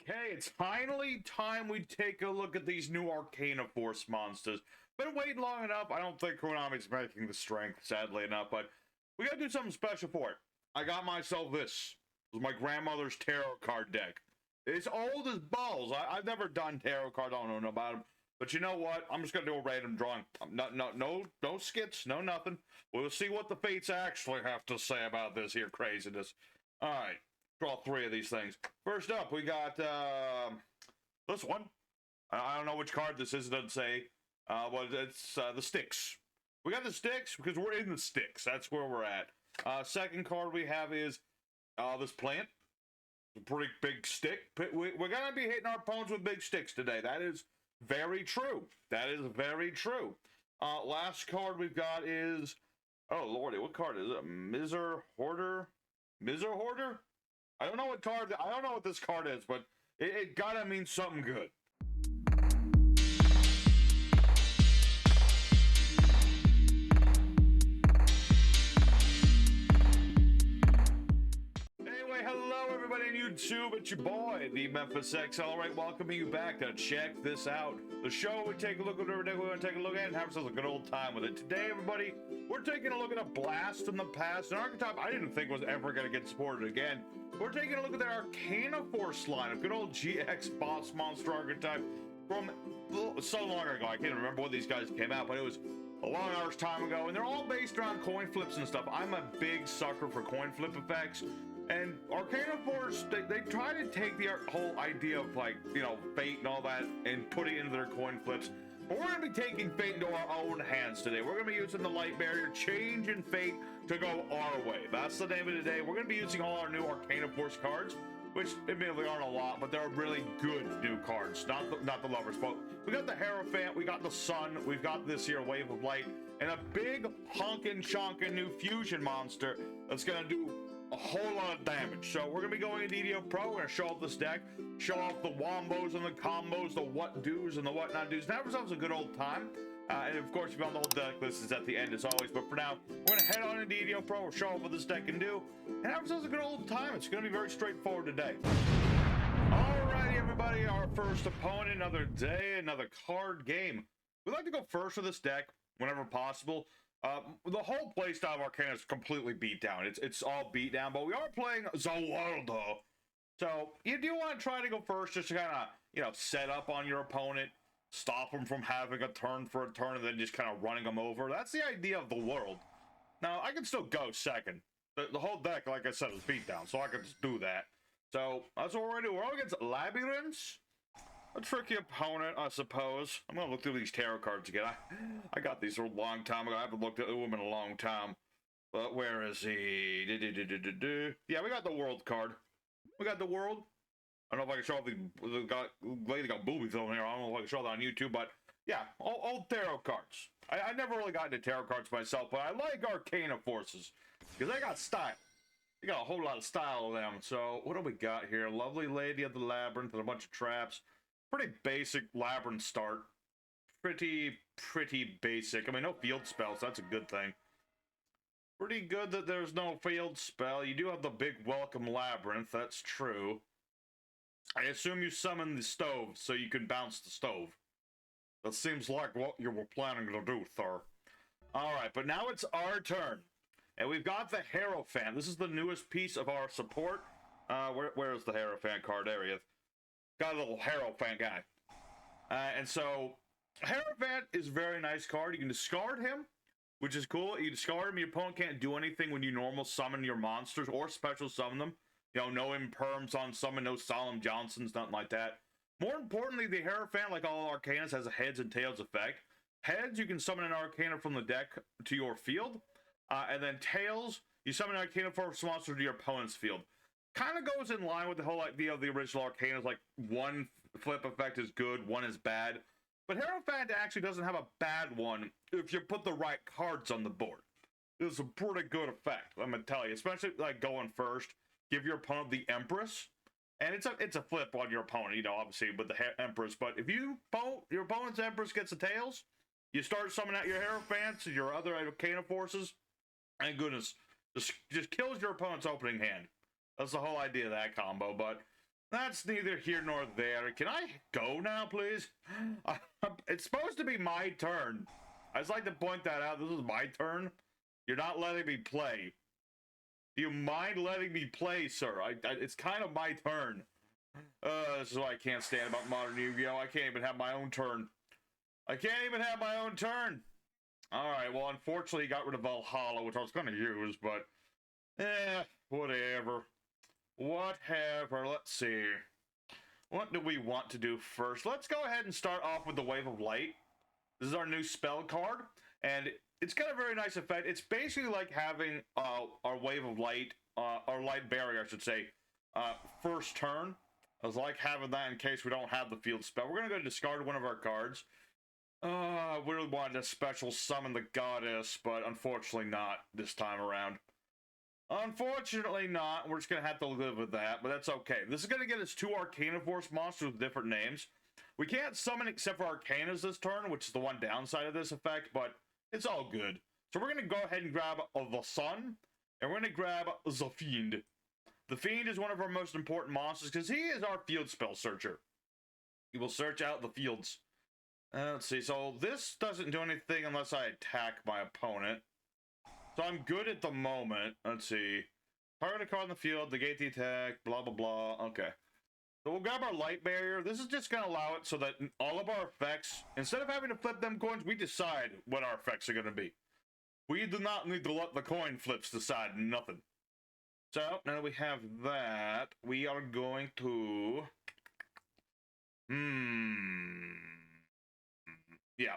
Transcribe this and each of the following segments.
Okay, it's finally time we take a look at these new Arcana Force monsters. Been waiting long enough. I don't think Konami's making the strength, sadly enough, but we gotta do something special for it. I got myself this. This is my grandmother's tarot card deck. It's old as balls. I've never done tarot cards. I don't know about them. But you know what? I'm just gonna do a random drawing. No skits, no nothing. We'll see what the fates actually have to say about this here craziness. All right. Draw three of these things. First up, we got this one. I don't know which card this is. It doesn't say. But it's the sticks. We got the sticks because we're in the sticks. That's where we're at. Second card we have is this plant. It's a pretty big stick. We're gonna be hitting our opponents with big sticks today. That is very true. That is very true. Last card we've got is, oh lordy, what card is it? Miser Hoarder. I don't know what card. I don't know what this card is, but it gotta mean something good. Anyway, hello everybody on YouTube. It's your boy, the Memphis XL. Alright, welcoming you back to check this out. The show we take a look at everything we want to take a look at and have ourselves a good old time with it. Today, everybody, we're taking a look at a blast from the past. An archetype I didn't think was ever going to get supported again. We're taking a look at the Arcana Force line of good old GX boss monster archetype from so long ago. I can't remember when these guys came out, but it was a long hours time ago, and they're all based around coin flips and stuff. I'm a big sucker for coin flip effects, and Arcana Force, they try to take the whole idea of, like, you know, fate and all that and put it into their coin flips. But we're going to be taking fate into our own hands today. We're going to be using the light barrier, changing fate to go our way. That's the name of the day. We're going to be using all our new Arcana Force cards, which admittedly aren't a lot, but they're really good new cards, not the lovers. But we got the Hierophant, we got the Sun, we've got this here Wave of Light, and a big honkin' chonkin' new fusion monster that's going to do a whole lot of damage. So we're going to be going into Yugioh Pro. We're going to show off this deck, show off the wombos and the combos, the what do's and the what not do's. Have ourselves a good old time. And of course, you found the whole deck list is at the end as always. But for now, we're going to head on into Yugioh Pro. We'll show off what this deck can do and have ourselves a good old time. It's going to be very straightforward today. Alrighty, everybody. Our first opponent, another day, another card game. We like to go first with this deck whenever possible. The whole playstyle of Arcana is completely beat down. It's all beat down, but we are playing the world though. So you do want to try to go first just to kind of, you know, set up on your opponent, stop them from having a turn for a turn, and then just kind of running them over. That's the idea of the world. Now, I can still go second. The whole deck, like I said, is beat down, so I can just do that. So that's what we're going to do. We're all against Labrynth. A tricky opponent, I suppose. I'm gonna look through these tarot cards again. I got these a long time ago. I haven't looked at them in a long time. But where is he? Yeah, we got the world card. We got the world. I don't know if I can show off the lady got boobies over here. I don't know if I can show that on YouTube, but yeah, old tarot cards. I never really got into tarot cards myself, but I like Arcana Forces because they got style. They got a whole lot of style of them. So what do we got here? Lovely Lady of the Labyrinth and a bunch of traps. Pretty basic Labyrinth start. Pretty basic. I mean, no field spells. That's a good thing. Pretty good that there's no field spell. You do have the big welcome Labyrinth. That's true. I assume you summon the stove so you can bounce the stove. That seems like what you were planning to do, sir. Alright, but now it's our turn. And we've got the Hierophant. This is the newest piece of our support. Where is the Hierophant card? There he is. Got a little Hierophant guy. And so, Hierophant is a very nice card. You can discard him, which is cool. You discard him, your opponent can't do anything when you normal summon your monsters or special summon them. You know, no imperms on summon, no Solemn Johnsons, nothing like that. More importantly, the Hierophant, like all Arcanas, has a heads and tails effect. Heads, you can summon an Arcana from the deck to your field. And then tails, you summon an Arcana Force monster to your opponent's field. Kind of goes in line with the whole idea of the original Arcanas, like one flip effect is good, one is bad. But Hierophant actually doesn't have a bad one if you put the right cards on the board. It's a pretty good effect, I'm gonna tell you, especially like going first. Give your opponent the Empress, and it's a flip on your opponent, you know, obviously with the Empress. But if your opponent's Empress gets the tails, you start summoning out your Hierophants and your other Arcana Forces, and goodness, just kills your opponent's opening hand. That's the whole idea of that combo. But That's neither here nor there. Can I go now, please? It's supposed to be my turn. I'd just like to point that out. This is my turn. You're not letting me play. Do you mind letting me play, sir? It's kind of my turn. This is why I can't stand about modern Yu-Gi-Oh! I can't even have my own turn. I can't even have my own turn. Alright, well, unfortunately, he got rid of Valhalla, which I was going to use, but... whatever. Whatever. Let's see. What do we want to do first? Let's go ahead and start off with the Wave of Light. This is our new spell card, and it's got a very nice effect. It's basically like having our Wave of Light, our Light Barrier, I should say, first turn. I was like having that in case we don't have the field spell. We're going to go discard one of our cards. I really wanted to special summon the goddess, but unfortunately not this time around. Unfortunately not. We're just going to have to live with that, but that's okay. This is going to get us 2 Arcana Force monsters with different names. We can't summon except for Arcanas this turn, which is the one downside of this effect, but it's all good. So we're going to go ahead and grab the Sun, and we're going to grab the Fiend. The Fiend is one of our most important monsters because he is our field spell searcher. He will search out the fields. Let's see, so this doesn't do anything unless I attack my opponent. So I'm good at the moment. Let's see. Target a card in the field, negate the attack, blah, blah, blah. Okay. So we'll grab our Light Barrier. This is just going to allow it so that all of our effects, instead of having to flip them coins, we decide what our effects are going to be. We do not need to let the coin flips decide nothing. So, now that we have that, we are going to... Yeah.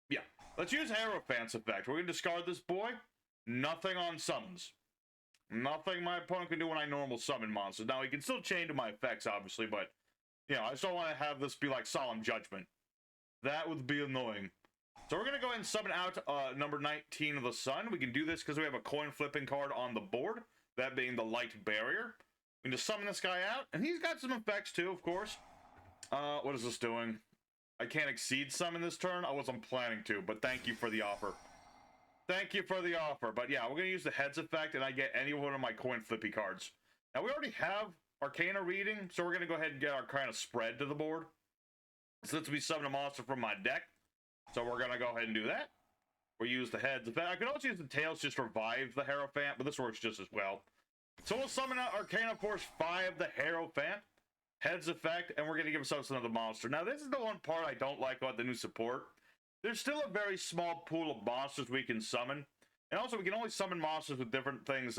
Yeah. Let's use Hierophant's effect. We're going to discard this boy. Nothing on summons. Nothing my opponent can do when I normal summon monsters. Now, he can still chain to my effects, obviously, but, you know, I just don't want to have this be like Solemn Judgment. That would be annoying. So we're going to go ahead and summon out number 19 of the Sun. We can do this because we have a coin flipping card on the board, that being the Light Barrier. We can just summon this guy out, and he's got some effects too, of course. What is this doing? I can't exceed summon this turn. I wasn't planning to, but thank you for the offer. Thank you for the offer. But yeah, we're going to use the Heads effect, and I get any one of my coin flippy cards. Now, we already have Arcana reading, so we're going to go ahead and get Arcana spread to the board. Since we summon a monster from my deck, so we're going to go ahead and do that. We'll use the Heads effect. I could also use the Tails just to revive the Hierophant, but this works just as well. So we'll summon out Arcana Force 5, the Hierophant. Heads effect, and we're going to give ourselves another monster. Now, this is the one part I don't like about the new support. There's still a very small pool of monsters we can summon. And also, we can only summon monsters with different things,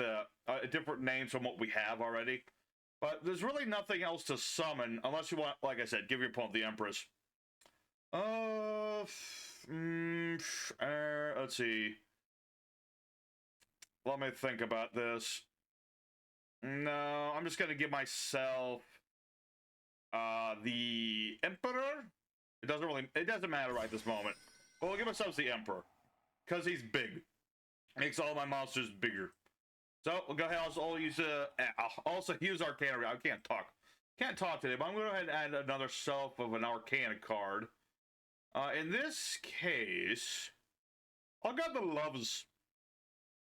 different names from what we have already. But there's really nothing else to summon, unless you want, like I said, give your opponent the Empress. Let's see. Let me think about this. No, I'm just going to give myself... the Emperor? It doesn't matter right this moment. But we'll give ourselves the Emperor. Because he's big. Makes all my monsters bigger. So, we'll go ahead and also use Arcana. I can't talk. Can't talk today, but I'm going to go ahead and add another self of an Arcana card. In this case, I'll go the Lovers.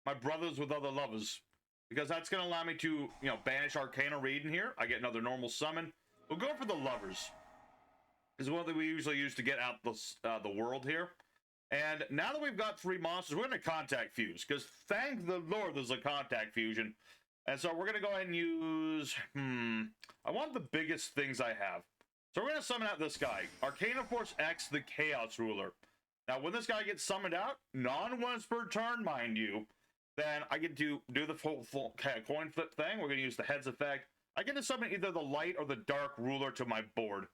My brothers with other lovers. Because that's going to allow me to, you know, banish Arcana reading here. I get another normal summon. We'll go for the Lovers. This is one that we usually use to get out the world here. And now that we've got 3 monsters, we're going to Contact Fuse. Because thank the Lord there's a Contact Fusion. And so we're going to go ahead and use... I want the biggest things I have. So we're going to summon out this guy. Arcana Force X, the Chaos Ruler. Now, when this guy gets summoned out, non-once per turn, mind you, then I get to do the full coin flip thing. We're going to use the Heads effect. I get to summon either the Light or the Dark Ruler to my board.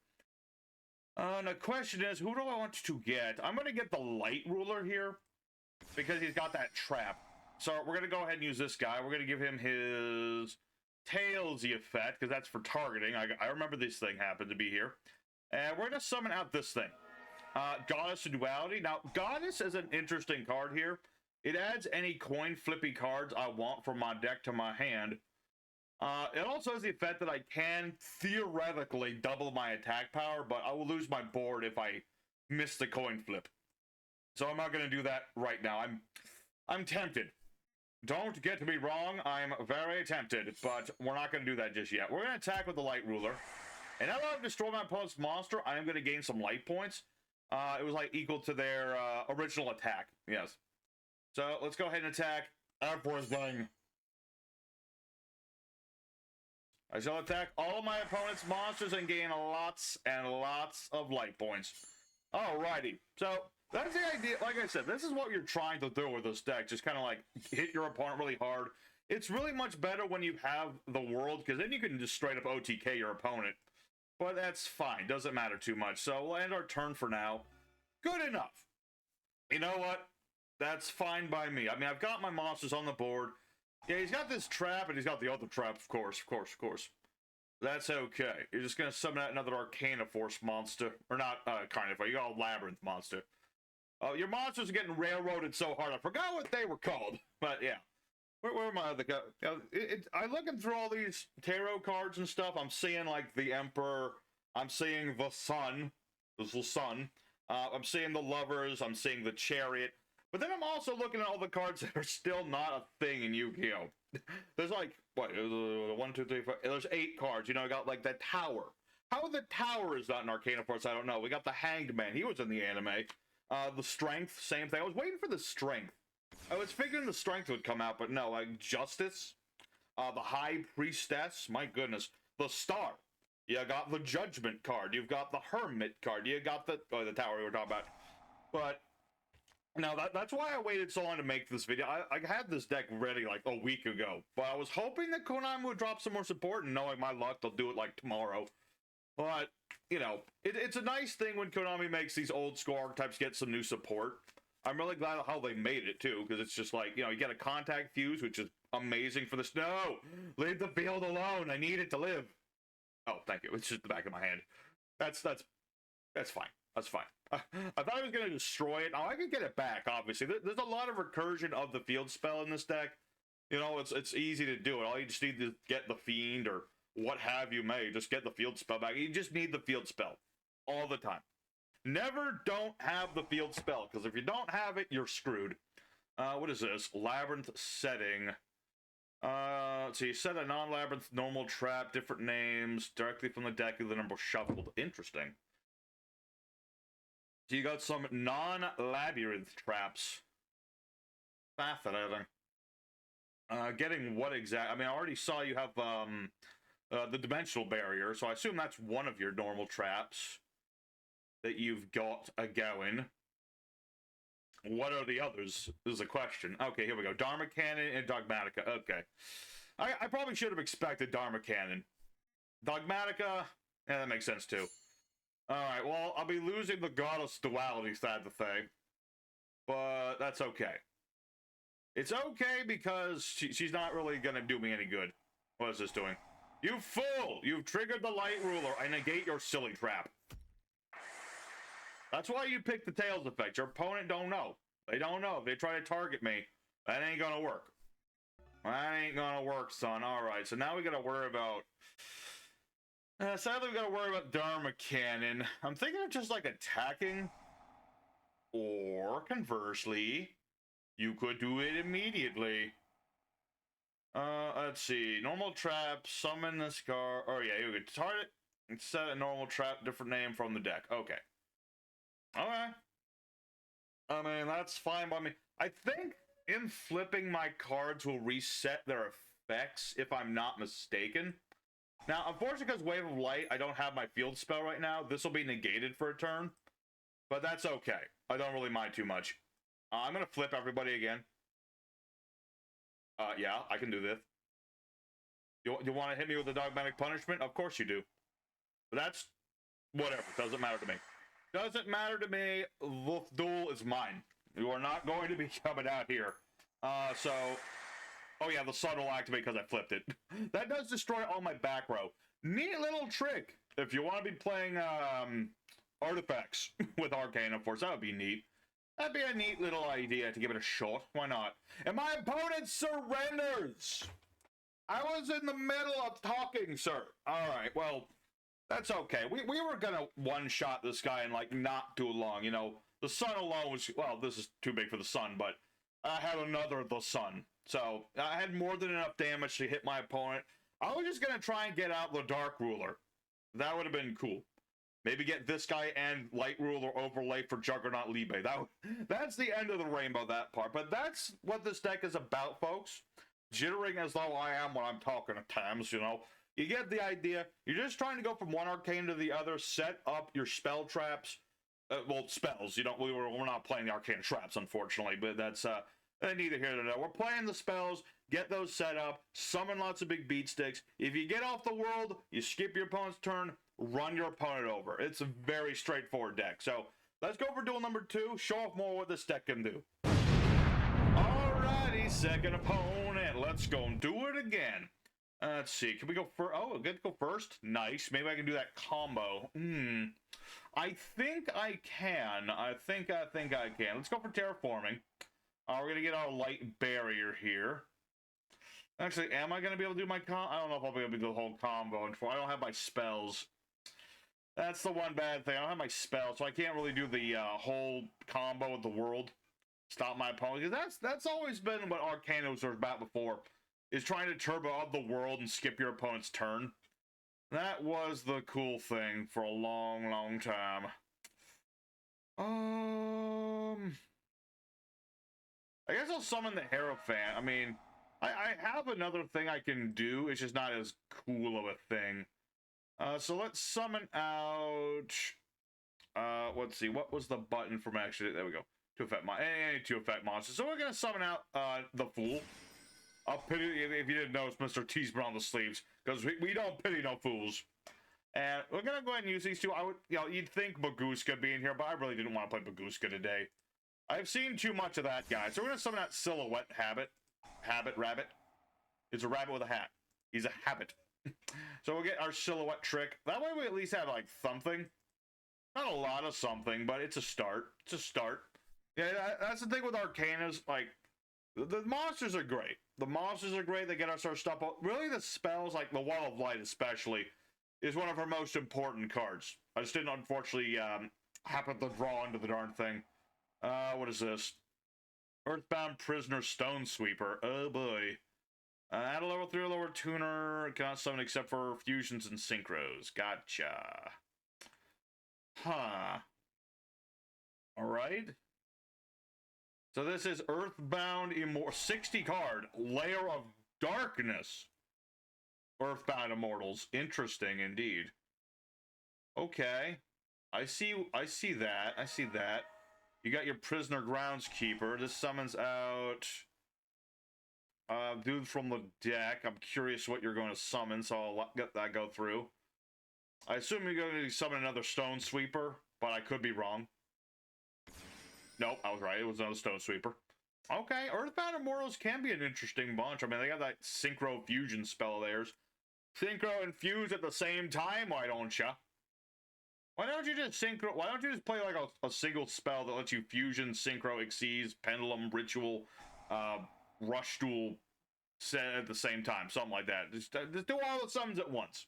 The question is, who do I want to get? I'm going to get the Light Ruler here because he's got that trap. So we're going to go ahead and use this guy. We're going to give him his Tailsy effect because that's for targeting. I remember this thing happened to be here. And we're going to summon out this thing. Goddess of Duality. Now, Goddess is an interesting card here. It adds any coin flippy cards I want from my deck to my hand. It also has the effect that I can theoretically double my attack power, but I will lose my board if I miss the coin flip. So I'm not going to do that right now. I'm tempted. don't get me wrong, I'm very tempted, but we're not going to do that just yet. We're going to attack with the Light Ruler. And now that I've destroyed my opponent's monster, I am going to gain some light points. It was like equal to their original attack. Yes. So let's go ahead and attack. Everything. I shall attack all of my opponent's monsters and gain lots and lots of light points. Alrighty. So that's the idea. Like I said, this is what you're trying to do with this deck. Just kind of like hit your opponent really hard. It's really much better when you have the world, because then you can just straight up OTK your opponent. But that's fine. Doesn't matter too much. So we'll end our turn for now. Good enough. You know what? That's fine by me. I mean, I've got my monsters on the board. Yeah, he's got this trap, and he's got the other trap, of course. That's okay. You're just going to summon out another Arcana Force monster. Or not Arcana Force. You got a Labrynth monster. Your monsters are getting railroaded so hard. I forgot what they were called. But, yeah. Where am I? I'm looking through all these tarot cards and stuff. I'm seeing, like, the Emperor. I'm seeing the Sun. This is the Sun. I'm seeing the Lovers. I'm seeing the Chariot. But then I'm also looking at all the cards that are still not a thing in Yu-Gi-Oh! There's like, what, 1, 2, 3, 4, there's 8 cards. You know, I got like the Tower. How the Tower is not an Arcana Force, I don't know. We got the Hanged Man. He was in the anime. The Strength, same thing. I was waiting for the Strength. I was figuring the Strength would come out, but no. Like, Justice. The High Priestess. My goodness. The Star. You got the Judgment card. You've got the Hermit card. You got the Tower we were talking about. But now, that's why I waited so long to make this video. I had this deck ready like a week ago, but I was hoping that Konami would drop some more support, and knowing my luck, they'll do it like tomorrow. But, you know, it's a nice thing when Konami makes these old school archetypes get some new support. I'm really glad how they made it, too, because it's just like, you know, you get a Contact Fuse, which is amazing for this. No! Leave the field alone! I need it to live! Oh, thank you. It's just the back of my hand. That's fine. That's fine. I thought I was going to destroy it. Now, I can get it back, obviously. There's a lot of recursion of the field spell in this deck. You know, it's easy to do it. All you just need to get the Fiend or what have you may. Just get the field spell back. You just need the field spell all the time. Never don't have the field spell, because if you don't have it, you're screwed. What is this? Labrynth setting. So you set a non-Labrynth normal trap, different names, directly from the deck with the number shuffled. Interesting. So you got some non-Labyrinth traps. Fascinating. Getting what exact? I mean, I already saw you have the Dimensional Barrier, so I assume that's one of your normal traps that you've got going. What are the others? Is a question. Okay, here we go. Dharma Cannon and Dogmatica. Okay. I probably should have expected Dharma Cannon. Dogmatica, yeah, that makes sense too. Alright, well, I'll be losing the Goddess Duality side of the thing. But that's okay. It's okay because she's not really gonna do me any good. What is this doing? You fool! You've triggered the Light Ruler. I negate your silly trap. That's why you pick the Tails effect. Your opponent don't know. They don't know. If they try to target me, that ain't gonna work. That ain't gonna work, son. Alright, so now we gotta worry about... sadly, we gotta worry about Dharma Cannon. I'm thinking of just, like, attacking. Or, conversely, you could do it immediately. Let's see. Normal trap, summon this card. Oh, yeah, you could target and set a normal trap, different name from the deck. Okay. Okay. I mean, that's fine by me. I think in flipping my cards will reset their effects, if I'm not mistaken. Now, unfortunately, because Wave of Light, I don't have my field spell right now. This will be negated for a turn. But that's okay. I don't really mind too much. I'm going to flip everybody again. Yeah, I can do this. You want to hit me with the Dogmatic Punishment? Of course you do. But that's... whatever. Doesn't matter to me. Doesn't matter to me. The duel is mine. You are not going to be coming out here. So... oh yeah, the Sun will activate because I flipped it. That does destroy all my back row. Neat little trick. If you want to be playing artifacts with Arcana Force, that would be neat. That'd be a neat little idea to give it a shot. Why not? And my opponent surrenders! I was in the middle of talking, sir. Alright, well, that's okay. We were gonna one-shot this guy in, like, not too long, you know. The Sun alone was... well, this is too big for the Sun, but... I had another the sun. So I had more than enough damage to hit my opponent. I was just going to try and get out the Dark Ruler. That would have been cool. Maybe get this guy and Light Ruler overlay for Juggernaut Libe. That's the end of the rainbow, that part. But that's what this deck is about, folks. Jittering as though I am when I'm talking at times, you know. You get the idea. You're just trying to go from one arcane to the other, set up your spell traps. Well, spells. You don't. We're not playing the Arcana traps, unfortunately, but that's neither here nor there. We're playing the spells. Get those set up. Summon lots of big beat sticks. If you get off the world, you skip your opponent's turn. Run your opponent over. It's a very straightforward deck. So let's go for duel number 2. Show off more what this deck can do. Alrighty, second opponent. Let's go and do it again. Let's see. Can we go first? Oh, good. Go first. Nice. Maybe I can do that combo. I think I can. I think I can. Let's go for terraforming. We're gonna get our light barrier here. Actually, am I gonna be able to do my I don't know if I'll be able to do the whole combo. I don't have my spells. That's the one bad thing. I don't have my spells, so I can't really do the whole combo with the world. Stop my opponent. Because that's always been what Arcanos were about before. Is trying to turbo up the world and skip your opponent's turn. That was the cool thing for a long, long time. I guess I'll summon the Hierophant. I mean, I have another thing I can do. It's just not as cool of a thing. So let's summon out... let's see. What was the button from actually... There we go. To affect any 2 effect monsters. So we're going to summon out the Fool. I'll pity, if you didn't know, it's Mr. T's on the sleeves, because we don't pity no fools. And we're gonna go ahead and use these 2. I would, you'd think Baguska being here, but I really didn't want to play Baguska today. I've seen too much of that guy, so we're gonna summon out Silhouette Rabbit. It's a rabbit with a hat. He's a habit. So we'll get our Silhouette trick. That way we at least have like something. Not a lot of something, but it's a start. It's a start. Yeah, that's the thing with Arcanas. Like the monsters are great. The monsters are great. They get us our stuff. But really, the spells, like the Wall of Light especially, is one of her most important cards. I just didn't, unfortunately, happen to draw into the darn thing. What is this? Earthbound Prisoner Stone Sweeper. Oh, boy. Add a level 3 lower tuner. Cannot summon except for fusions and synchros. Gotcha. Huh. Alright. So this is Earthbound 60 card. Lair of Darkness. Earthbound Immortals. Interesting indeed. Okay. I see that. I see that. You got your Prisoner Groundskeeper. This summons out dude from the deck. I'm curious what you're going to summon, so I'll get that go through. I assume you're going to summon another Stone Sweeper, but I could be wrong. Nope, I was right. It was another Stone Sweeper. Okay, Earthbound Immortals can be an interesting bunch. I mean, they got that Synchro Fusion spell of theirs. Synchro and Fuse at the same time, why don't ya? Why don't you just Synchro... Why don't you just play like a single spell that lets you Fusion, Synchro, Exceeds, Pendulum, Ritual, Rush Duel set at the same time. Something like that. Just do all the summons at once.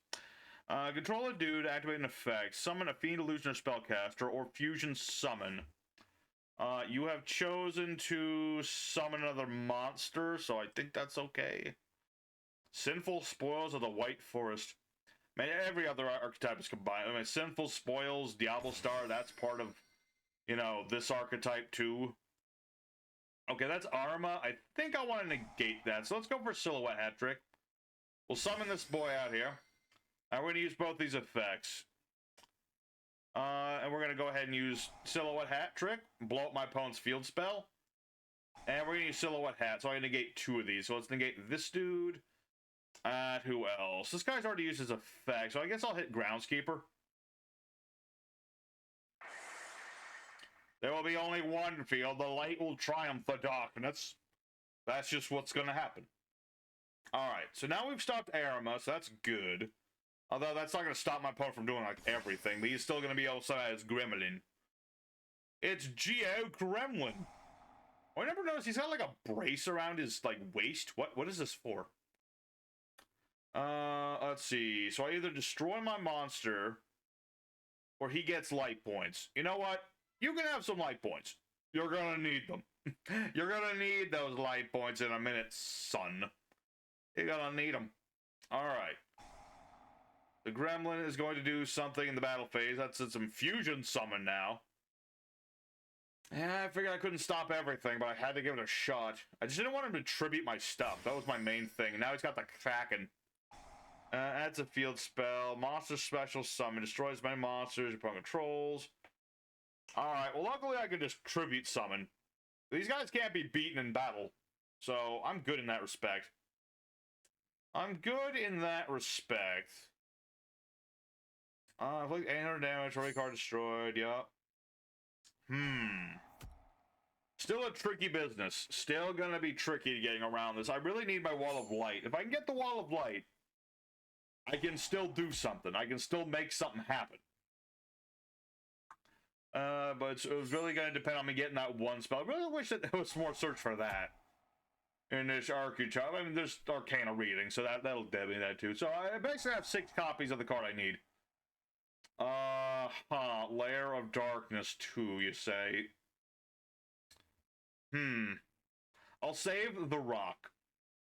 Control a dude, activate an effect, summon a Fiend Illusioner Spellcaster, or Fusion Summon. You have chosen to summon another monster, so I think that's okay. Sinful Spoils of the White Forest. Man, every other archetype is combined. I mean, Sinful Spoils, Diabellestar, that's part of, you know, this archetype too. Okay, that's Arma. I think I want to negate that, so let's go for Silhouette Hat Trick. We'll summon this boy out here. And we're going to use both these effects. And we're going to go ahead and use Silhouette Hat Trick, blow up my opponent's field spell. And we're going to use Silhouette Hat, so I negate 2 of these. So let's negate this dude. Who else? This guy's already used his effect, so I guess I'll hit Groundskeeper. There will be only one field. The light will triumph the darkness. That's just what's going to happen. Alright, so now we've stopped Arama, so that's good. Although that's not going to stop my opponent from doing like everything, but he's still going to be able to say it's Gremlin. It's Yugioh Gremlin. I never noticed he's got like a brace around his like waist. What is this for? Let's see. So I either destroy my monster or he gets light points. You know what? You can have some light points. You're going to need them. You're gonna need those light points in a minute, son. You're gonna need them. Alright. The gremlin is going to do something in the battle phase. That's some fusion summon now. Yeah, I figured I couldn't stop everything, but I had to give it a shot. I just didn't want him to tribute my stuff. That was my main thing. And now he's got the Kraken. Adds a field spell. Monster special summon. Destroys many monsters your opponent controls. Alright, well luckily I could just tribute summon. These guys can't be beaten in battle. So I'm good in that respect. I'm good in that respect. Inflict 800 damage, already card destroyed, yup. Still a tricky business. Still gonna be tricky getting around this. I really need my wall of light. If I can get the wall of light, I can still do something. I can still make something happen. But it was really gonna depend on me getting that one spell. I really wish that there was more search for that. In this archetype. I mean, there's Arcana reading, so that'll dead me that too. So I basically have 6 copies of the card I need. Lair of Darkness 2, you say? I'll save the rock.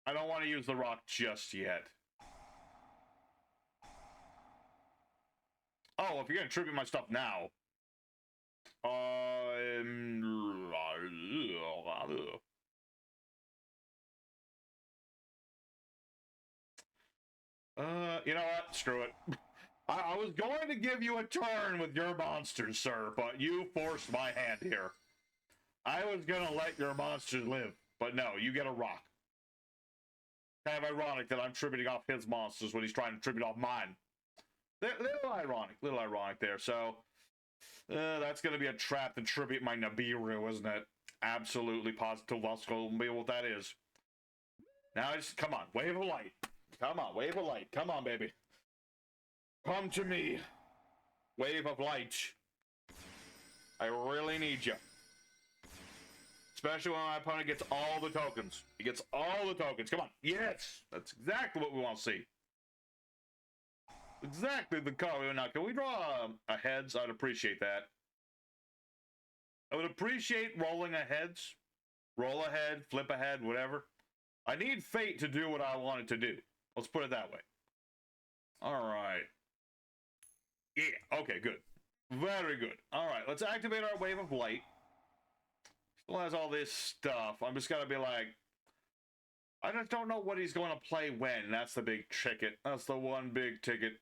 I don't want to use the rock just yet. Oh, if you're gonna tribute my stuff now. You know what? Screw it. I was going to give you a turn with your monsters, sir, but you forced my hand here. I was gonna let your monsters live, but no, you get a rock. Kind of ironic that I'm tributing off his monsters when he's trying to tribute off mine. Little ironic there, so... that's gonna be a trap to tribute my Nibiru, isn't it? Absolutely positive. Let's go be what that is. Now just, come on, wave of light. Come on, wave of light. Come on, baby. Come to me. Wave of light. I really need you. Especially when my opponent gets all the tokens. He gets all the tokens. Come on. Yes! That's exactly what we want to see. Exactly the color. Now, can we draw a heads? I'd appreciate that. I would appreciate rolling a heads. Roll ahead, flip ahead, whatever. I need fate to do what I want it to do. Let's put it that way. Alright. Yeah, okay, good. Very good. Alright, let's activate our wave of light. Still has all this stuff. I'm just gonna be like... I just don't know what he's going to play when. That's the big ticket. That's the one big ticket.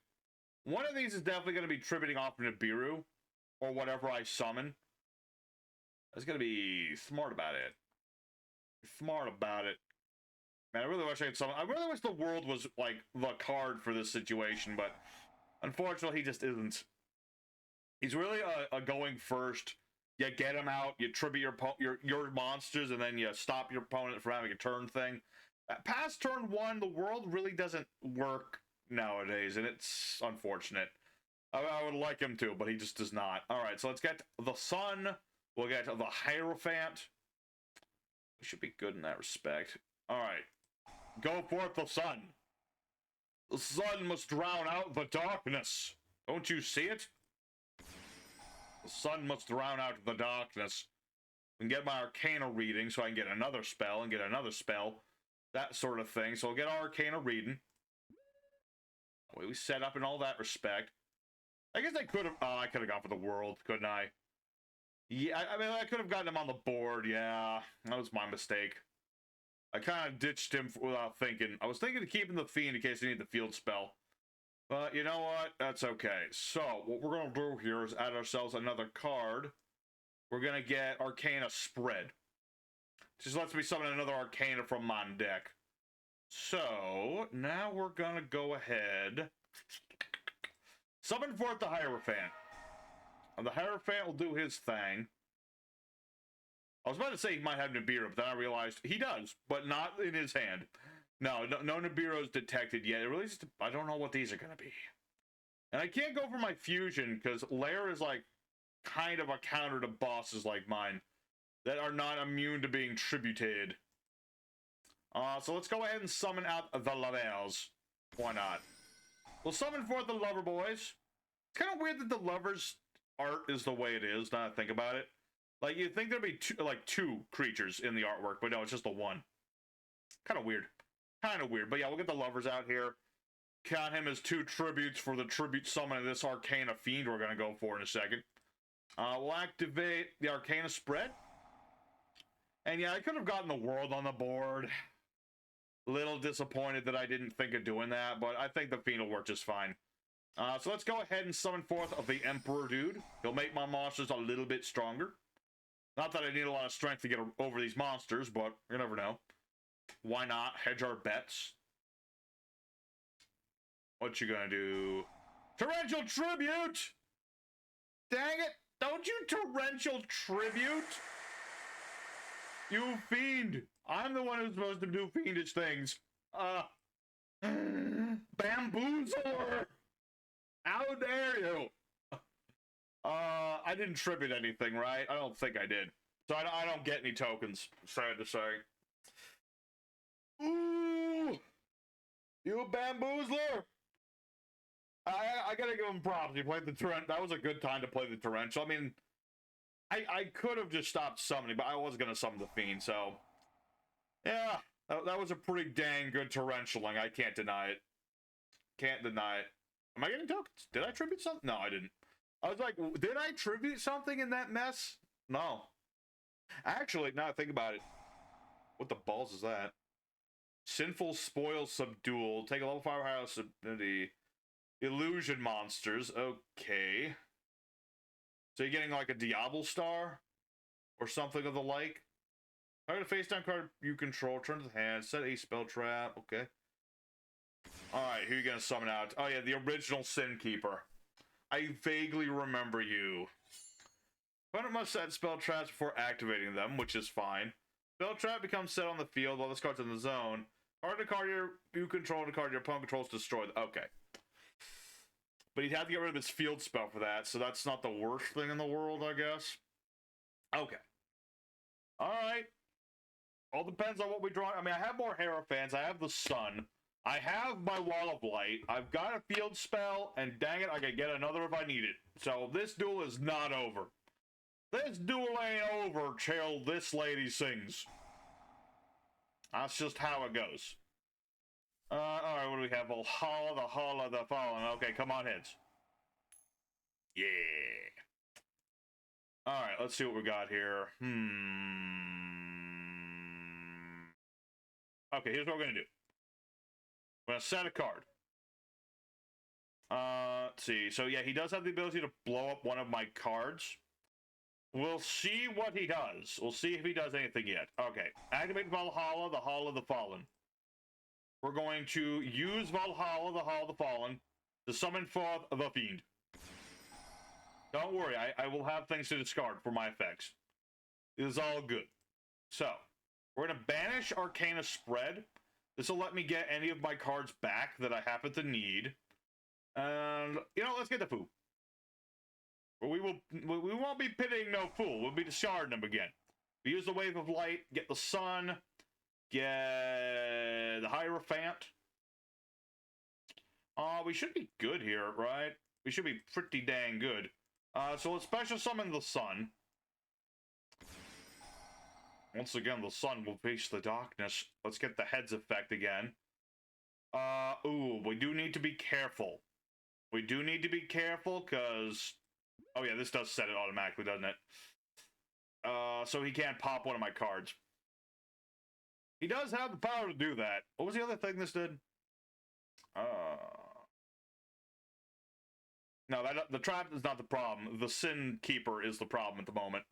One of these is definitely going to be tributing off Nibiru. Or whatever I summon. I was going to be smart about it. Smart about it. Man, I really wish I had summon. I really wish the world was, like, the card for this situation, but... Unfortunately, he just isn't. He's really a going first. You get him out, you tribute your monsters, and then you stop your opponent from having a turn thing. Past turn 1, the world really doesn't work nowadays, and it's unfortunate. I would like him to, but he just does not. Alright, so let's get the sun. We'll get the Hierophant. We should be good in that respect. Alright. Go forth, the sun. The sun must drown out the darkness. Don't you see it? The sun must drown out the darkness. And get my Arcana reading so I can get another spell and get another spell. That sort of thing. So I'll get our Arcana reading. The way we set up in all that respect. I guess I could have... I could have gone for the world, couldn't I? Yeah, I mean, I could have gotten him on the board, yeah. That was my mistake. I kind of ditched him without thinking. I was thinking of keeping the Fiend in case he needed the field spell. But you know what? That's okay. So, what we're going to do here is add ourselves another card. We're going to get Arcana Spread. Just lets me summon another Arcana from my deck. So, now we're going to go ahead. Summon forth the Hierophant. And the Hierophant will do his thing. I was about to say he might have Nibiru, but then I realized he does, but not in his hand. No Nibiru's detected yet. It really just, I don't know what these are going to be. And I can't go for my fusion, because Lair is like kind of a counter to bosses like mine that are not immune to being tributed. So let's go ahead and summon out the Lovers. Why not? We'll summon forth the Lover Boys. It's kind of weird that the Lovers art is the way it is, now that I think about it. Like, you'd think there'd be two creatures in the artwork, but no, it's just the one. Kind of weird. Kind of weird. But yeah, we'll get the lovers out here. Count him as 2 tributes for the tribute summon of this Arcana Fiend we're going to go for in a second. We'll activate the Arcana Spread. And yeah, I could have gotten the world on the board. Little disappointed that I didn't think of doing that, but I think the Fiend will work just fine. So let's go ahead and summon forth of the Emperor dude. He'll make my monsters a little bit stronger. Not that I need a lot of strength to get over these monsters, but you never know. Why not? Hedge our bets. What you gonna do? Torrential Tribute! Dang it! Don't you Torrential Tribute! You fiend! I'm the one who's supposed to do fiendish things. Bamboozler! How dare you! I didn't tribute anything, right? I don't think I did. So I don't get any tokens, sad to say. Ooh! You bamboozler! I gotta give him props. He played the torrent. That was a good time to play the torrential. I mean, I could have just stopped summoning, but I was gonna summon the fiend, so yeah, that was a pretty dang good torrentialing. I can't deny it. Can't deny it. Am I getting tokens? Did I tribute something? No, I didn't. I was like, did I tribute something in that mess? No. Actually, now I think about it. What the balls is that? Sinful Spoil Subdual. Take a level 5 house ability. Illusion monsters. Okay. So you're getting like a Diabellestar? Or something of the like? Target a face down card you control. Turn to the hand. Set a spell trap. Okay. Alright, who are you gonna summon out? Oh yeah, the original Sin Keeper. I vaguely remember you. Opponent must set spell traps before activating them, which is fine. Spell trap becomes set on the field while this card's in the zone. Card you control, the card your opponent controls destroyed. Okay. But he'd have to get rid of his field spell for that, so that's not the worst thing in the world, I guess. Okay. Alright. All depends on what we draw. I mean, I have more Hierophants. I have the Sun. I have my Wall of Light. I've got a field spell, and dang it, I can get another if I need it. So this duel is not over. This duel ain't over till this lady sings. That's just how it goes. Alright, what do we have? Valhalla, the Hall of the Fallen. Okay, come on, heads. Yeah. Alright, let's see what we got here. Okay, here's what we're gonna do. I'm gonna set a card. Let's see. So yeah, he does have the ability to blow up one of my cards. We'll see what he does. We'll see if he does anything yet. Okay. Activate Valhalla, the Hall of the Fallen. We're going to use Valhalla, the Hall of the Fallen, to summon forth the Fiend. Don't worry, I will have things to discard for my effects. It is all good. So, we're going to banish Arcana Spread. This will let me get any of my cards back that I happen to need. And, you know, let's get the Foo. We won't be pitying no fool. We'll be discarding them again. We use the Wave of Light, get the Sun, get the Hierophant. We should be good here, right? We should be pretty dang good. So let's special summon the Sun. Once again, the Sun will face the darkness. Let's get the Heads effect again. Ooh, we do need to be careful. We do need to be careful, because... Oh yeah, this does set it automatically, doesn't it? So he can't pop one of my cards. He does have the power to do that. What was the other thing this did? No, the trap is not the problem. The Sin Keeper is the problem at the moment.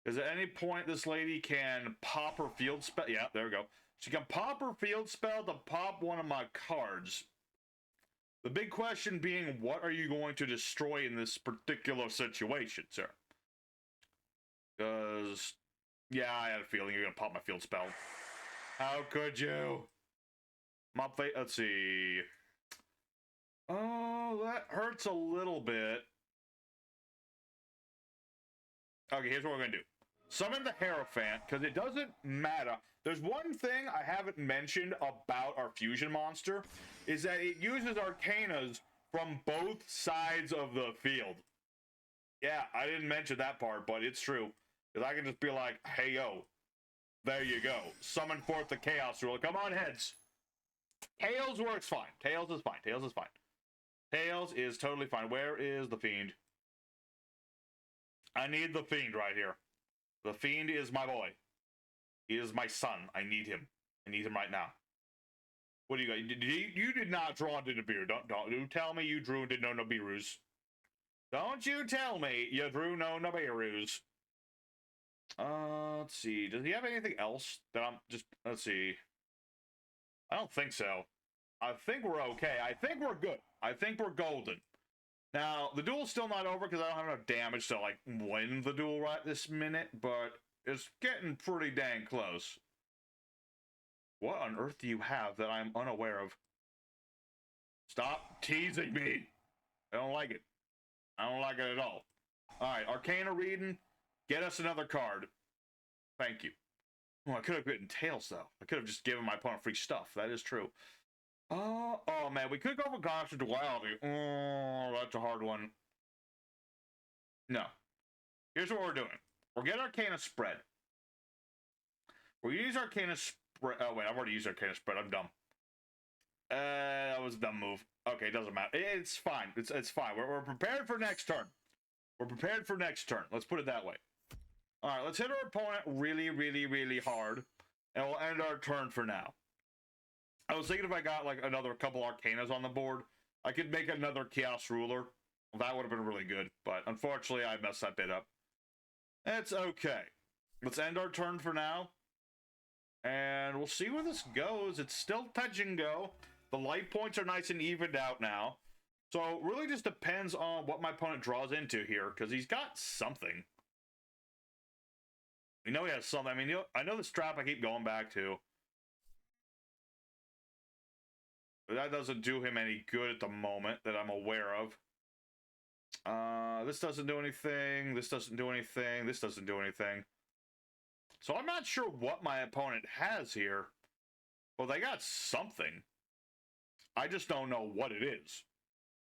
Because at any point, this lady can pop her field spell. Yeah, there we go. She can pop her field spell to pop one of my cards. The big question being, what are you going to destroy in this particular situation, sir? Because, yeah, I had a feeling you're going to pop my field spell. How could you? Let's see. Oh, that hurts a little bit. Okay, here's what we're going to do. Summon the Hierophant, because it doesn't matter. There's one thing I haven't mentioned about our fusion monster, is that it uses Arcanas from both sides of the field. Yeah, I didn't mention that part, but it's true. Because I can just be like, hey, yo, there you go. Summon forth the Chaos Ruler. Come on, heads. Tails works fine. Tails is fine. Tails is fine. Tails is totally fine. Where is the Fiend? I need the Fiend right here. The Fiend is my boy. He is my son. I need him. I need him right now. What do you got? You did not draw into Nibiru. Don't tell me you drew into no Nibirus. Don't you tell me you drew no Nibirus. Let's see. Does he have anything else that I'm just... Let's see. I don't think so. I think we're okay. I think we're good. I think we're golden. Now, the duel's still not over because I don't have enough damage to, like, win the duel right this minute, but it's getting pretty dang close. What on earth do you have that I'm unaware of? Stop teasing me. I don't like it. I don't like it at all. Alright, Arcana reading. Get us another card. Thank you. Oh, I could have written Tails, though. I could have just given my opponent free stuff. That is true. Oh, man. We could go for Constant Duality. Oh, that's a hard one. No. Here's what we're doing. We'll get Arcana Spread. We'll use Arcana Spread. Oh, wait. I've already used Arcana Spread. I'm dumb. That was a dumb move. Okay, it doesn't matter. It's fine. It's fine. We're prepared for next turn. We're prepared for next turn. Let's put it that way. All right, let's hit our opponent really, really, really hard, and we'll end our turn for now. I was thinking if I got, like, another couple Arcanas on the board, I could make another Chaos Ruler. Well, that would have been really good, but unfortunately, I messed that bit up. It's okay. Let's end our turn for now, and we'll see where this goes. It's still touch and go. The life points are nice and evened out now. So it really just depends on what my opponent draws into here, because he's got something. We know he has something. I mean, I know the strap I keep going back to. But that doesn't do him any good at the moment that I'm aware of. This doesn't do anything. This doesn't do anything. This doesn't do anything. So I'm not sure what my opponent has here. Well, they got something. I just don't know what it is.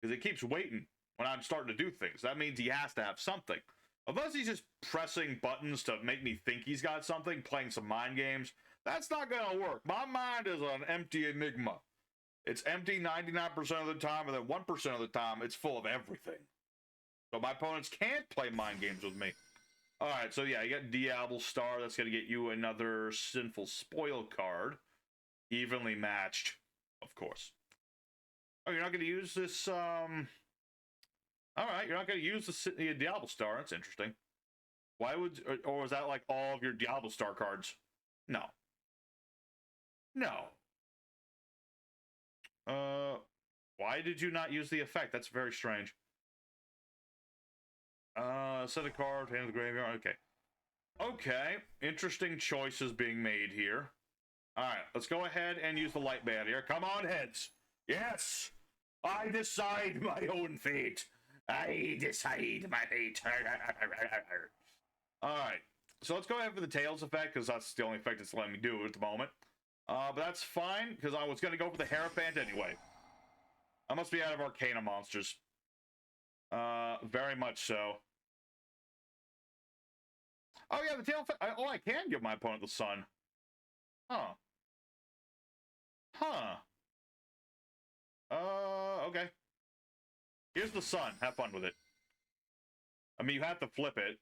Because it keeps waiting when I'm starting to do things. That means he has to have something. Unless he's just pressing buttons to make me think he's got something, playing some mind games, that's not going to work. My mind is an empty enigma. It's empty 99% of the time, and then 1% of the time, it's full of everything. So my opponents can't play mind games with me. Alright, so yeah, you got Diabellestar. That's going to get you another Sinful Spoil card. Evenly matched, of course. Oh, you're not going to use this, Alright, you're not going to use the Diabellestar. That's interesting. Why would... Or was that, like, all of your Diabellestar cards? No. No. Why did you not use the effect? That's very strange. Set a card, hand of the graveyard. Okay. Okay. Interesting choices being made here. Alright, let's go ahead and use the light barrier. Come on, heads. Yes! I decide my own fate. I decide my fate. Alright, so let's go ahead for the Tails effect, because that's the only effect it's letting me do at the moment. But that's fine, because I was going to go for the Hierophant anyway. I must be out of Arcana monsters. Very much so. Oh yeah, the tail effect. Oh, I can give my opponent the sun. Huh. Huh. Okay. Here's the sun. Have fun with it. I mean, you have to flip it.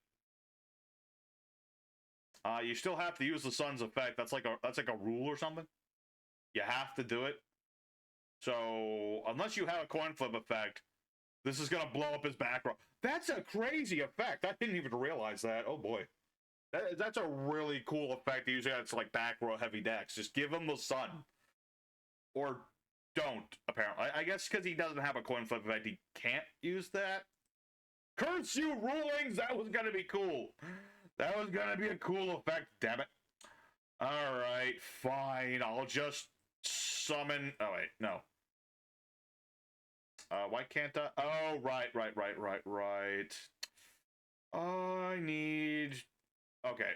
You still have to use the sun's effect. That's like a rule or something. You have to do it. So, unless you have a coin flip effect, this is gonna blow up his back row. That's a crazy effect. I didn't even realize that. Oh boy. That's a really cool effect. Usually it's like back row heavy decks. Just give him the sun. Or don't, apparently. I guess because he doesn't have a coin flip effect, he can't use that. Curse you, rulings! That was gonna be cool. That was gonna be a cool effect, damn it. Alright, fine. I'll just summon... Oh, wait, no. Why can't I... Oh, right. I need... Okay.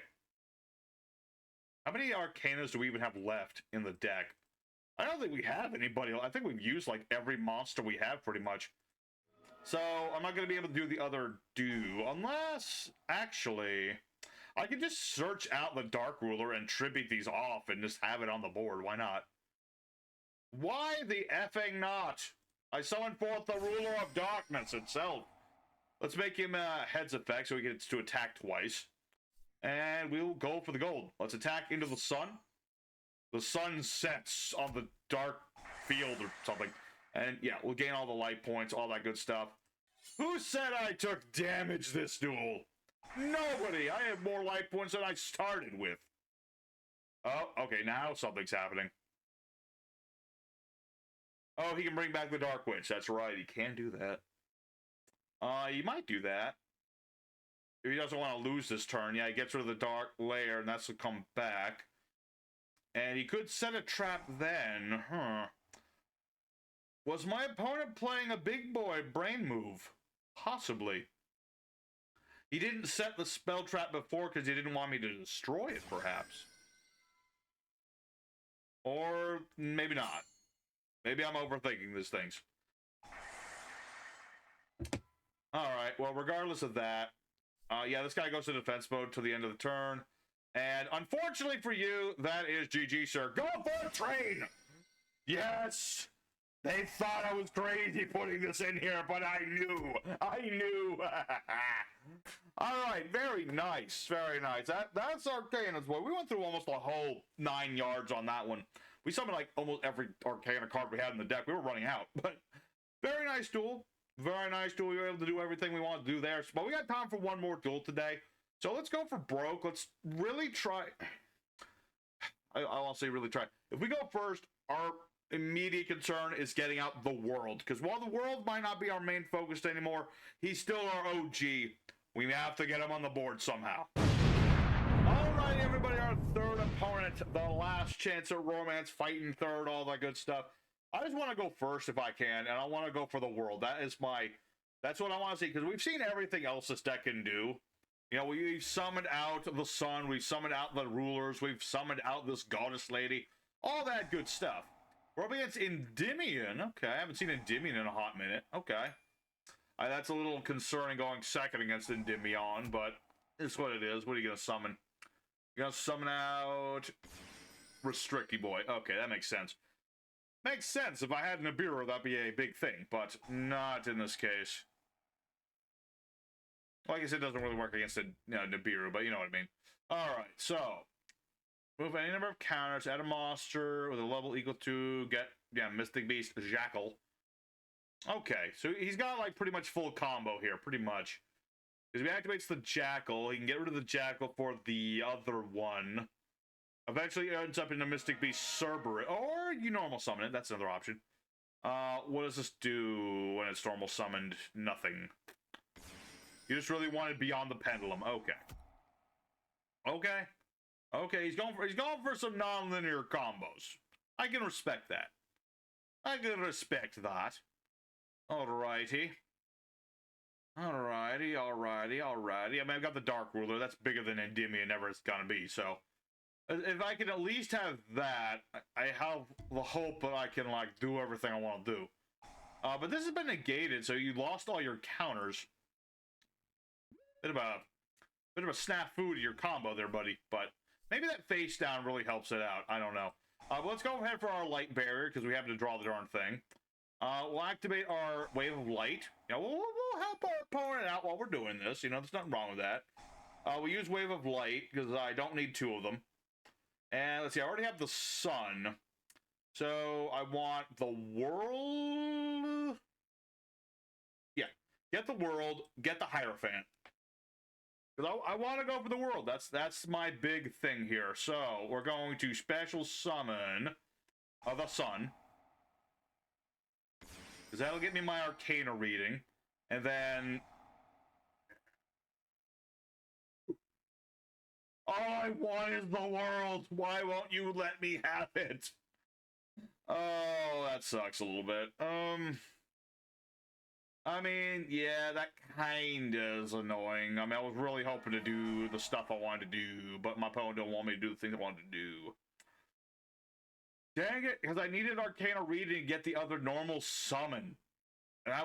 How many Arcanas do we even have left in the deck? I don't think we have anybody. I think we've used, like, every monster we have, pretty much. So, I'm not going to be able to do the other unless... Actually... I can just search out the Dark Ruler and tribute these off and just have it on the board. Why not? Why the effing not? I summon forth the Ruler of Darkness itself. Let's make him heads effect so he gets to attack twice. And we'll go for the gold. Let's attack into the sun. The sun sets on the dark field or something. And yeah, we'll gain all the light points, all that good stuff. Who said I took damage this duel? Nobody! I have more life points than I started with. Oh, okay, now something's happening. Oh, he can bring back the Dark Witch. That's right, he can do that. He might do that. If he doesn't want to lose this turn, yeah, he gets rid of the Dark Lair, and that's to come back. And he could set a trap then, huh? Was my opponent playing a big boy brain move? Possibly. He didn't set the spell trap before because he didn't want me to destroy it, perhaps. Or maybe not. Maybe I'm overthinking these things. Alright, well, regardless of that, yeah, this guy goes to defense mode till the end of the turn. And unfortunately for you, that is GG, sir. Go for a train! Yes! They thought I was crazy putting this in here, but I knew! Alright, very nice, very nice. That's Arcana's boy. We went through almost a whole 9 yards on that one. We summoned like almost every Arcana card we had in the deck. We were running out, but very nice duel. Very nice duel. We were able to do everything we wanted to do there. But we got time for one more duel today. So let's go for broke. Let's really try. I'll say really try. If we go first, our immediate concern is getting out the world. Because while the world might not be our main focus anymore, he's still our OG. We have to get him on the board somehow. Alright, everybody, our third opponent. The last chance at romance, fighting third, all that good stuff. I just want to go first if I can, and I want to go for the world. That's what I want to see, because we've seen everything else this deck can do. You know, we've summoned out the sun, we've summoned out the rulers, we've summoned out this goddess lady, all that good stuff. We're up against Endymion. Okay, I haven't seen Endymion in a hot minute. Okay. That's a little concerning going second against Endymion, but it's what it is. What are you going to summon? You're going to summon out Restricty Boy. Okay, that makes sense. Makes sense. If I had Nibiru, that'd be a big thing, but not in this case. Well, I guess it doesn't really work against a Nibiru, but you know what I mean. Alright, so move any number of counters, add a monster with a level equal to, get, Mystic Beast, Jackal. Okay, so he's got, like, pretty much full combo here, pretty much. Because if he activates the Jackal, he can get rid of the Jackal for the other one. Eventually it ends up in a Mystic Beast Cerberus, or you normal summon it, that's another option. What does this do when it's normal summoned? Nothing. You just really wanted Beyond the Pendulum, okay. Okay, he's going for some non-linear combos. I can respect that. Alrighty. I mean, I've got the Dark Ruler. That's bigger than Endymion ever is gonna be, so if I can at least have that, I have the hope that I can, like, do everything I want to do. But this has been negated, so you lost all your counters. Bit of a snafu to your combo there, buddy. But maybe that face down really helps it out. I don't know. But let's go ahead for our light barrier, because we have to draw the darn thing. We'll activate our Wave of Light. You know, we'll help our opponent out while we're doing this. You know, there's nothing wrong with that. We use Wave of Light, because I don't need two of them. And let's see, I already have the sun. So I want the world. Yeah, get the world, get the Hierophant. Because I want to go for the world. That's my big thing here. So we're going to special summon the sun. Because that'll get me my Arcana reading. And then all I want is the world. Why won't you let me have it? Oh, that sucks a little bit. I mean, yeah, that kinda is annoying. I mean, I was really hoping to do the stuff I wanted to do, but my opponent don't want me to do the things I wanted to do. Dang it, because I needed Arcana reading to get the other normal summon. And I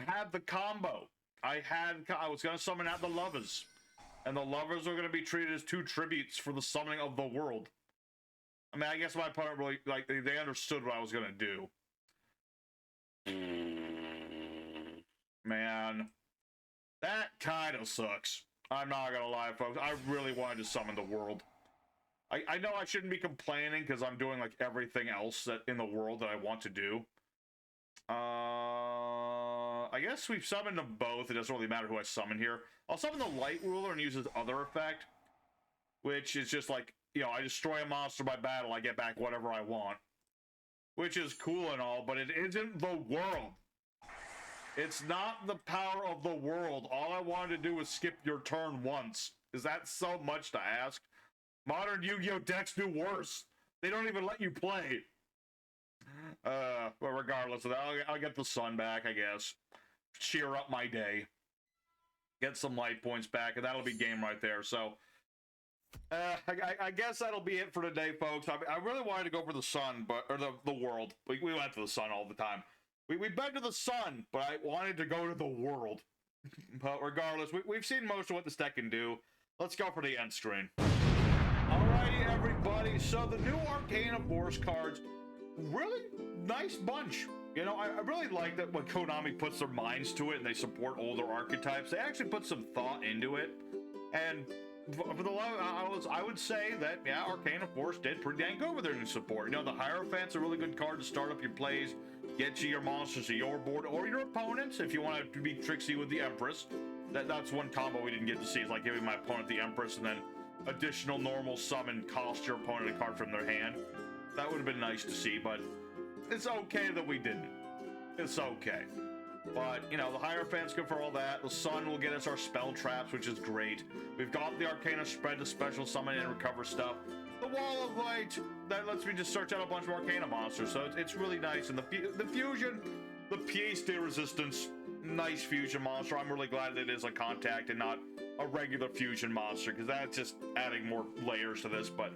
had the combo. I was gonna summon out the lovers. And the lovers are going to be treated as 2 tributes for the summoning of the world. I mean, I guess my opponent really, like, they understood what I was going to do. Man, that kind of sucks. I'm not going to lie, folks. I really wanted to summon the world. I know I shouldn't be complaining because I'm doing, like, everything else that in the world that I want to do. I guess we've summoned them both. It doesn't really matter who I summon here. I'll summon the light ruler and use his other effect, which is just like, you know, I destroy a monster by battle, I get back whatever I want. Which is cool and all, but it isn't the world. It's not the power of the world. All I wanted to do was skip your turn once. Is that so much to ask? Modern Yu-Gi-Oh! Decks do worse. They don't even let you play. But regardless of that, I'll get the sun back, I guess. Cheer up my day. Get some light points back, and that'll be game right there. So, I guess that'll be it for today, folks. I really wanted to go for the sun, but or the world. We went to the sun all the time. We've been to the sun, but I wanted to go to the world. But regardless, we've seen most of what this deck can do. Let's go for the end screen. Alrighty, everybody. So the new Arcana Force cards, really nice bunch. You know, I really like that when Konami puts their minds to it and they support older archetypes. They actually put some thought into it. And for the love, I would say that, yeah, Arcana Force did pretty dang good with their new support. You know, the Hierophant's a really good card to start up your plays, get you your monsters to your board or your opponents if you want to be tricksy with the Empress. That's one combo we didn't get to see, is like giving my opponent the Empress and then additional normal summon cost your opponent a card from their hand. That would have been nice to see, but it's okay that we didn't. It's okay. But, you know, the Hierophant's good for all that. The Sun will get us our spell traps, which is great. We've got the Arcana Spread to special summon and recover stuff. The Wall of Light, that lets me just search out a bunch of Arcana monsters, so it's really nice. And the Fusion, the Pièce de Resistance, nice fusion monster. I'm really glad that it is a contact and not a regular fusion monster, because that's just adding more layers to this. But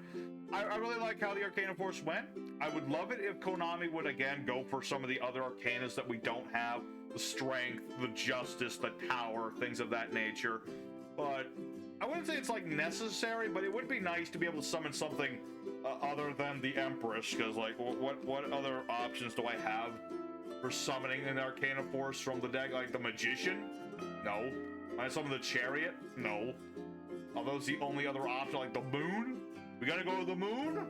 I really like how the Arcana Force went. I would love it if Konami would again go for some of the other Arcanas that we don't have. The Strength, the Justice, the Tower, things of that nature. But I wouldn't say it's like necessary, but it would be nice to be able to summon something other than the Empress, because like what other options do I have for summoning an Arcana Force from the deck? Like the Magician? No. I summon the Chariot? No. Are those the only other option? Like the Moon? We gotta go to the Moon?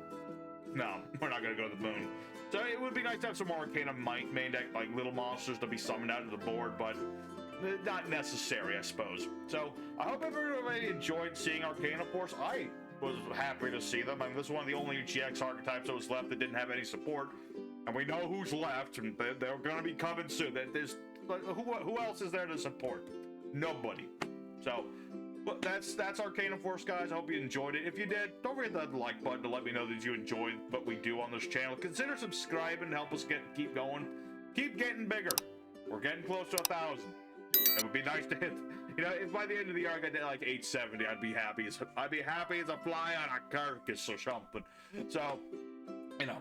No, we're not gonna go to the Moon. So it would be nice to have some more Arcana main deck, like little monsters to be summoned out of the board, but not necessary, I suppose. So I hope everybody enjoyed seeing Arcana Force. I was happy to see them. I mean, this is one of the only GX archetypes that was left that didn't have any support. And we know who's left, and they're going to be coming soon. There's who else is there to support? Nobody. So well, that's Arcana Force, guys. I hope you enjoyed it. If you did, don't forget that like button to let me know that you enjoyed what we do on this channel. Consider subscribing to help us keep going. Keep getting bigger. We're getting close to 1,000. It would be nice to hit. You know, if by the end of the year I got to like 870, I'd be happy as a fly on a carcass or something. So, you know,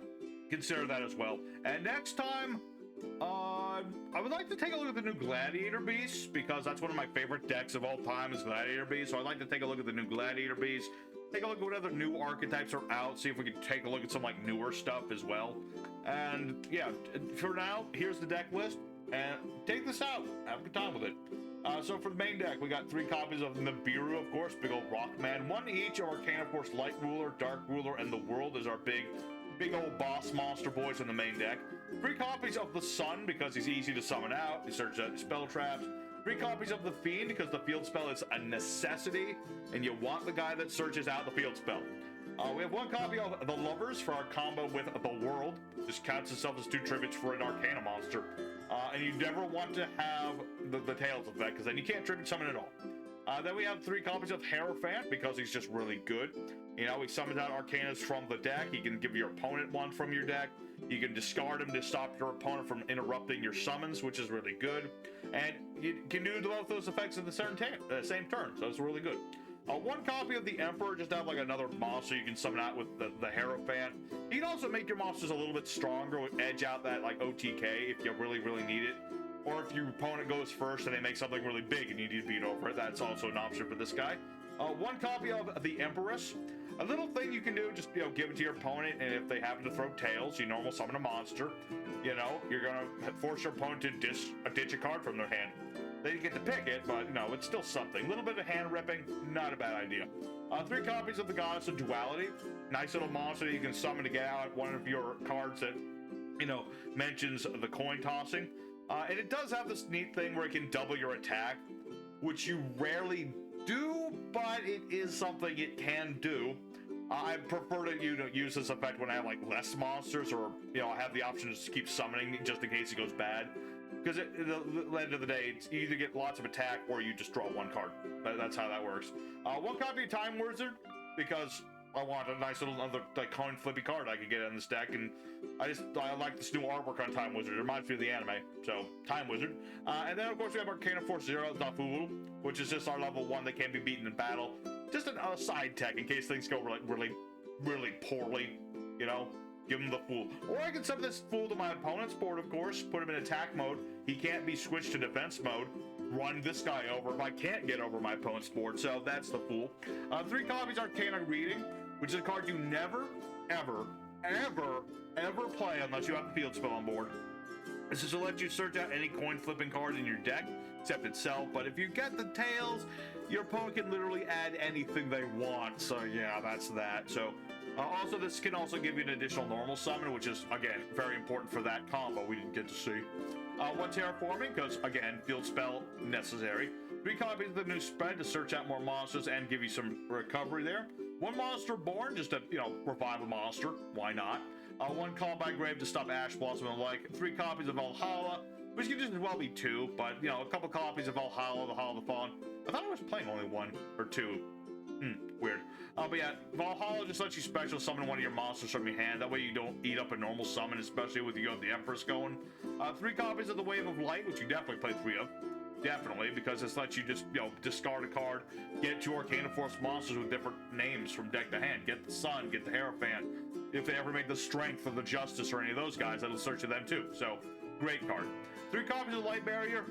consider that as well. And next time, I would like to take a look at the new Gladiator Beast, because that's one of my favorite decks of all time is Gladiator Beast. So I'd like to take a look at the new Gladiator Beast, take a look at what other new archetypes are out, see if we can take a look at some like newer stuff as well. And yeah, for now, here's the deck list, and take this out, have a good time with it. So for the main deck, we got 3 copies of Nibiru, of course, big old Rockman, 1 each of Arcana Force Light Ruler, Dark Ruler, and the World is our big old boss monster boys in the main deck. 3 copies of the Sun, because he's easy to summon out. He searches out spell traps. 3 copies of the Fiend, because the field spell is a necessity, and you want the guy that searches out the field spell. We have 1 copy of the Lovers for our combo with the World. This counts itself as 2 tributes for an Arcana monster. And you never want to have the Tails effect, because then you can't tribute summon at all. Then we have 3 copies of Hierophant, because he's just really good. You know, he summons out Arcanas from the deck. He can give your opponent one from your deck. You can discard him to stop your opponent from interrupting your summons, which is really good. And you can do both those effects at the same turn, so it's really good. 1 copy of the Emperor, just to have like another monster you can summon out with the Hierophant. You can also make your monsters a little bit stronger, edge out that like OTK if you really need it. Or if your opponent goes first and they make something really big and you need to beat over it, that's also an option for this guy. One copy of the Empress. A little thing you can do, just, you know, give it to your opponent, and if they happen to throw tails, you normal summon a monster. You know, you're gonna force your opponent to ditch a card from their hand. They get to pick it, but, you know, it's still something. A little bit of hand ripping, not a bad idea. 3 copies of the Goddess of Duality. Nice little monster that you can summon to get out one of your cards that, you know, mentions the coin tossing. And it does have this neat thing where it can double your attack, which you rarely do, but it is something it can do. I prefer to use this effect when I have like less monsters, or, you know, I have the option to just keep summoning just in case it goes bad. Because at the end of the day, you either get lots of attack or you just draw 1 card. That's how that works. 1 copy of Time Wizard, because I want a nice little other like coin flippy card I could get in this deck, and I like this new artwork on Time Wizard. It reminds me of the anime, so Time Wizard. And then of course we have Arcana Force 0 Zafu, which is just our level 1 that can't be beaten in battle. Just a side tech in case things go really poorly, you know. Give him the Fool. Or I can summon this Fool to my opponent's board, of course, put him in attack mode. He can't be switched to defense mode. Run this guy over if I can't get over my opponent's board, so that's the Fool. 3 copies Arcana Reading, which is a card you never, ever play unless you have the field spell on board. This is to let you search out any coin flipping card in your deck, except itself, but if you get the tails, your opponent can literally add anything they want, so yeah, that's that. So also, this can also give you an additional normal summon, which is, again, very important for that combo we didn't get to see. 1 Terraforming, because, again, field spell necessary. 3 copies of the new spread to search out more monsters and give you some recovery there. 1 Monster Born, just to, you know, revive a monster. Why not? 1 Call by Grave to stop Ash Blossom and the like. 3 copies of Valhalla, which could just as well be 2, but, you know, a couple copies of Valhalla, the Hall of the Fallen. I thought I was playing only 1 or 2. Weird. But yeah, Valhalla just lets you special summon one of your monsters from your hand. That way you don't eat up a normal summon, especially with you got the Empress going. 3 copies of the Wave of Light, which you definitely play 3 of. Definitely, because this lets you just, you know, discard a card, get 2 Arcana Force monsters with different names from deck to hand. Get the Sun, get the Hierophant. If they ever make the Strength or the Justice or any of those guys, that'll search for them too. So, great card. 3 copies of Light Barrier.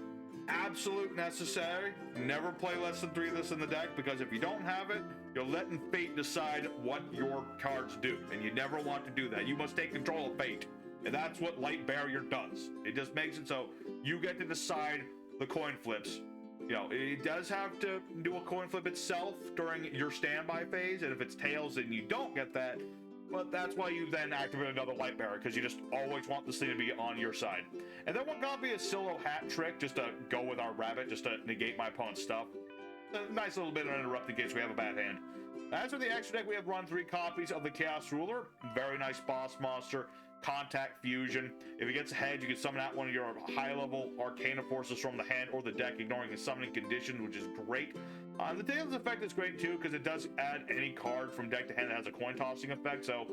Absolute necessary. Never play less than 3 of this in the deck, because if you don't have it, you're letting fate decide what your cards do, and you never want to do that. You must take control of fate, and that's what Light Barrier does. It just makes it so you get to decide the coin flips. You know, it does have to do a coin flip itself during your standby phase, and if it's tails, then you don't get that. But that's why you then activate another Light Bearer, because you just always want this thing to be on your side. And then 1 copy of Silo Hat Trick, just to go with our rabbit, just to negate my opponent's stuff. A nice little bit of interrupt in case we have a bad hand. As for the extra deck, we have run 3 copies of the Chaos Ruler. Very nice boss monster. Contact Fusion. If he gets ahead, you can summon out one of your high-level Arcana Forces from the hand or the deck, ignoring his summoning condition, which is great. The Tails effect is great too, because it does add any card from deck to hand that has a coin tossing effect. So,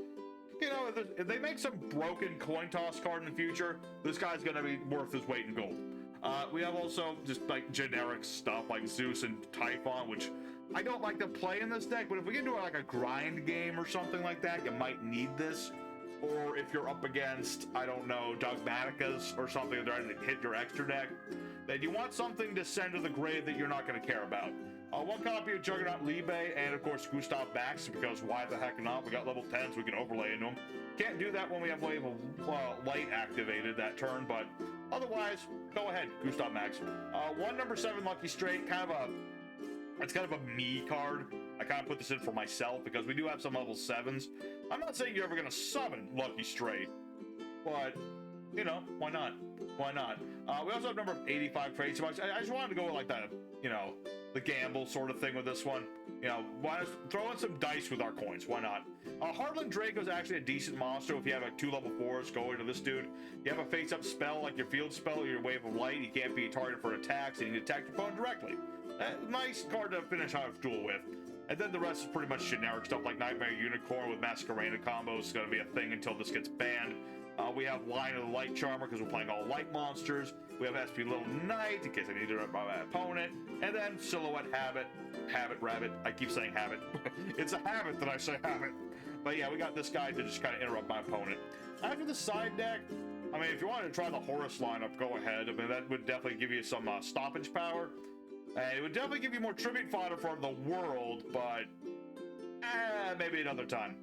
you know, if they make some broken coin toss card in the future, this guy's going to be worth his weight in gold. We have also just like generic stuff like Zeus and Typhon, which I don't like to play in this deck, but if we get into like a grind game or something like that, you might need this. Or if you're up against, I don't know, Dogmaticas or something that to hit your extra deck, then you want something to send to the grave that you're not going to care about. 1 copy of Juggernaut Libe, and of course Gustav Max, because why the heck not? We got level 10s we can overlay into them. Can't do that when we have Wave of Light activated that turn, but otherwise, go ahead, Gustav Max. 1 number 7 Lucky Straight, it's kind of a me card. I kind of put this in for myself because we do have some level 7s. I'm not saying you're ever going to summon Lucky Straight, but, you know, why not? Why not? We also have number 85 Crazy Bucks. I just wanted to go with like the, you know, the gamble sort of thing with this one. You know, why not throw in some dice with our coins? Why not? Heartland Draco is actually a decent monster if you have like 2 level 4s go into this dude. You have a face-up spell like your field spell or your Wave of Light. He can't be targeted for attacks, and you can attack your opponent directly. Nice card to finish out a duel with. And then the rest is pretty much generic stuff like Nightmare Unicorn with Masquerade combos. It's going to be a thing until this gets banned. We have Line of the Light Charmer because we're playing all light monsters. We have SP Little Knight in case I need to run by my opponent. And then Silhouette Rabbit. I keep saying habit. It's a habit that I say habit. But yeah, we got this guy to just kind of interrupt my opponent. After the side deck, I mean, if you wanted to try the Horus lineup, go ahead. I mean, that would definitely give you some stoppage power. And it would definitely give you more tribute fodder for the world, but maybe another time.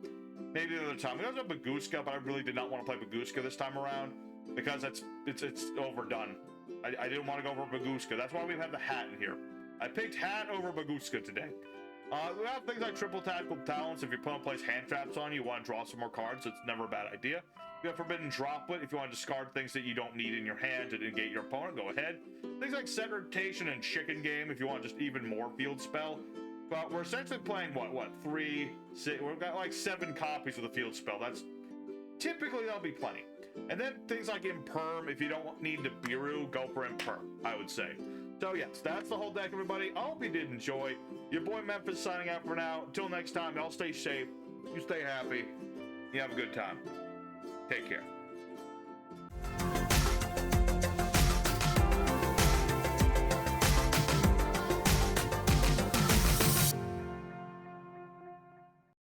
Maybe another time. We also have Baguska, but I really did not want to play Baguska this time around because it's overdone. I didn't want to go over Baguska. That's why we have the hat in here. I picked hat over Baguska today. We have things like triple tactical talents. If your opponent plays hand traps on you, you want to draw some more cards. It's never a bad idea. You have Forbidden Droplet. If you want to discard things that you don't need in your hand to negate your opponent, go ahead. Things like Set Rotation and Chicken Game. If you want just even more field spell. But we're essentially playing what 3, 6. We've got like 7 copies of the field spell. That's typically that'll be plenty. And then things like Imperm. If you don't need to Biru, go for Imperm, I would say. So yes, that's the whole deck, everybody. I hope you did enjoy. Your boy Memphis signing out for now. Until next time, y'all stay safe. You stay happy. You have a good time. Take care.